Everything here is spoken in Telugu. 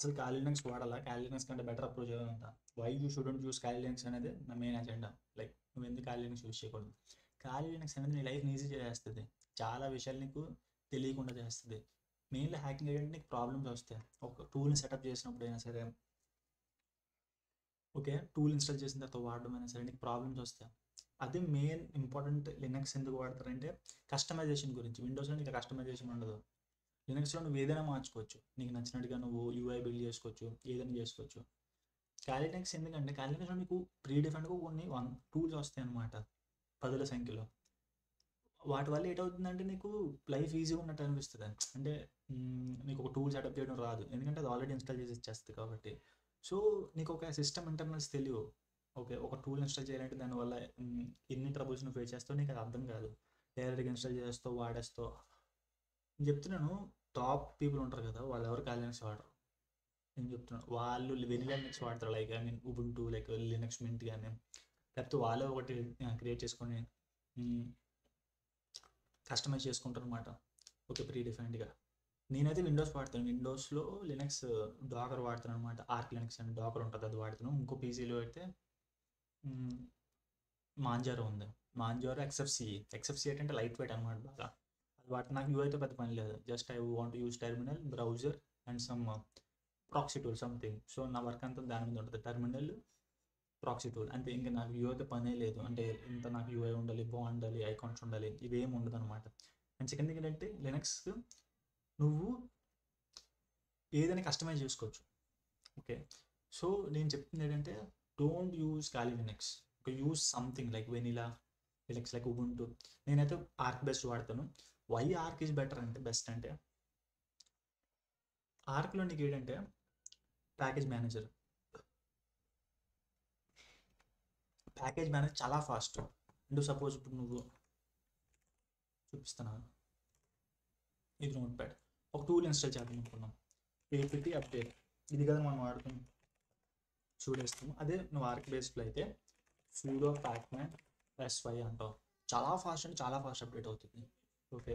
అసలు కాలి లినక్స్ వాడాలా, కాలి లినక్స్ కంటే బెటర్ అప్రోచ్ ఏదంతా, why you shouldn't use Kali Linux అనేది నా మెయిన్ అజెండా. లైక్ నువ్వు ఎందుకు కాలి లినక్స్ యూస్ చేయకూడదు. కాలి లినక్స్ అనేది నీ లైఫ్ ఈజీ చేస్తుంది, చాలా విషయాలు నీకు తెలియకుండా చేస్తుంది. మెయిన్లీ హ్యాకింగ్ ఏంటంటే నీకు ప్రాబ్లమ్స్ వస్తాయి. ఒక టూల్ని సెటప్ చేసినప్పుడు అయినా సరే, ఓకే, టూల్ ఇన్స్టాల్ చేసిన తర్వాత వాడడం అయినా సరే నీకు ప్రాబ్లమ్స్ వస్తాయి. అదే మెయిన్ ఇంపార్టెంట్. లినక్స్ ఎందుకు వాడతారంటే కస్టమైజేషన్ గురించి. విండోస్లో నీకు కస్టమైజేషన్ ఉండదు, లినక్స్లో నువ్వు ఏదైనా మార్చుకోవచ్చు, నీకు నచ్చినట్టుగా నువ్వు యూఐ బిల్డ్ చేసుకోవచ్చు, ఏదైనా చేసుకోవచ్చు. కాలి లినక్స్ ఎందుకంటే కాలి లినక్స్లో నీకు ప్రీ డిఫైన్డ్గా కొన్ని టూల్స్ వస్తాయి అన్నమాట, పదుల సంఖ్యలో. వాటి వల్ల ఏటవుతుందంటే నీకు లైఫ్ ఈజీగా ఉన్నట్టు అనిపిస్తుంది. అంటే నీకు ఒక టూల్ సెటప్ చేయడం రాదు, ఎందుకంటే అది ఆల్రెడీ ఇన్స్టాల్ చేసి ఇచ్చేస్తుంది కాబట్టి. సో నీకు ఒక సిస్టమ్ ఇంటర్నల్స్ తెలియవు. ఓకే, ఒక టూల్ ఇన్స్టాల్ చేయాలంటే దానివల్ల ఎన్ని ట్రబుల్స్ నువ్వు ఫేస్ చేస్తావు నీకు అది అర్థం కాదు. డైరెక్ట్గా ఇన్స్టాల్ చేస్తావు, వాడేస్తావు. నేను చెప్తున్నాను, టాప్ పీపుల్ ఉంటారు కదా, వాళ్ళు ఎవరు కాలి లినక్స్ వాడరు. నేను చెప్తున్నాను, వాళ్ళు వెనిలా లినక్స్ వాడతారు. Like I mean Ubuntu, like Linux Mint కానీ, లేకపోతే వాళ్ళే ఒకటి క్రియేట్ చేసుకొని కస్టమైజ్ చేసుకుంటారు అనమాట. ఓకే, ప్రీ డిఫైన్డ్గా. నేనైతే విండోస్ వాడతాను. విండోస్లో లినక్స్ డాకర్ వాడతాను అనమాట. ఆర్క్ లినక్స్ అని డాకర్ ఉంటుంది, అది వాడుతాను. ఇంకో పీసీలో అయితే మాంజారో ఉంది. మాంజారో ఎక్స్ఎఫ్సి అంటే లైట్ వెయిట్ అనమాట బాగా. అది వాటి నాకు యూఐతో పెద్ద పని లేదు, just I want use terminal, browser and some proxy tool something. So నా వర్క్ అంతా దాని మీద ఉంటుంది, టెర్మినల్, ప్రాక్సీ టూల్ అంతే. ఇంకా నాకు యూఐతో పనే లేదు. అంటే ఇంత నాకు యూఐ ఉండాలి, బాగుండాలి, ఐకాన్స్ ఉండాలి, ఇవేం ఉండదు అనమాట. అండ్ సెకండ్ థింగ్ ఏంటంటే లినక్స్ నువ్వు ఏదైనా కస్టమైజ్ చేసుకోవచ్చు. ఓకే, సో నేను చెప్తుంది ఏంటంటే don't use Kali Linux, okay, use something like vanilla Linux, like Ubuntu. నేనైతే ఆర్క్ బెస్ట్ వాడతాను. వై ఆర్క్ ఈజ్ బెటర్ అంటే, బెస్ట్ అంటే, ఆర్క్లో నీకు ఏంటంటే ప్యాకేజ్ మేనేజర్ చాలా ఫాస్ట్. అంటే సపోజ్ ఇప్పుడు నువ్వు చూపిస్తున్నాను, ఇది నోట్ ప్యాడ్, ఒక టూల్ ఇన్స్టాల్ చేద్దాం అనుకున్నాం, ఏపీటీ అప్డేట్, ఇది కదా మనం వాడుతున్నాం, చూడేస్తాము. అదే నువ్వు ఆర్క్ బేస్లో అయితే సూడో ప్యాక్మ్యాన్ SY అంటావు, చాలా ఫాస్ట్ అంటే చాలా ఫాస్ట్ అప్డేట్ అవుతుంది. ఓకే,